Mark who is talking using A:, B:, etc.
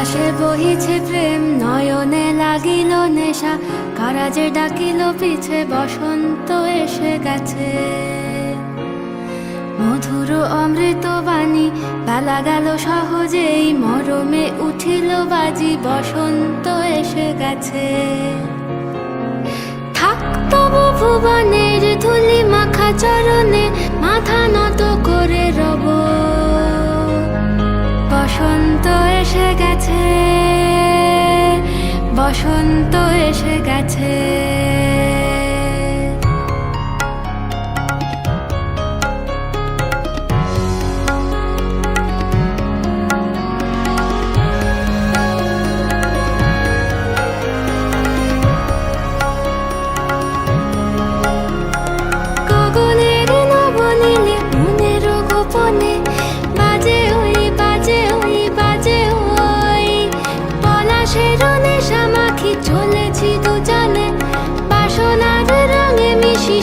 A: আকাশে বহিছে প্রেম, নয়নে লাগিল নেশা, কারাজে ডাকিল পিছে, বসন্ত এসে গেছে। মধুর অমৃত বাণী, বেলা গেল সহজেই, মরমে উঠিল বাজি, বসন্ত এসে গেছে। থাক তবু ভুবনের ধুলি মাখা চরণে, মাথা নত করে রব। বসন্ত এসে গেছে, বসন্ত এসে গেছে। গগনের নবনীলে, মনের গোপনে, বাজে ওই বাজে ওই বাজে ওই। পলাশের নেশা মাখি চলেছি দুজনে, বাসনার রঙে মিশি।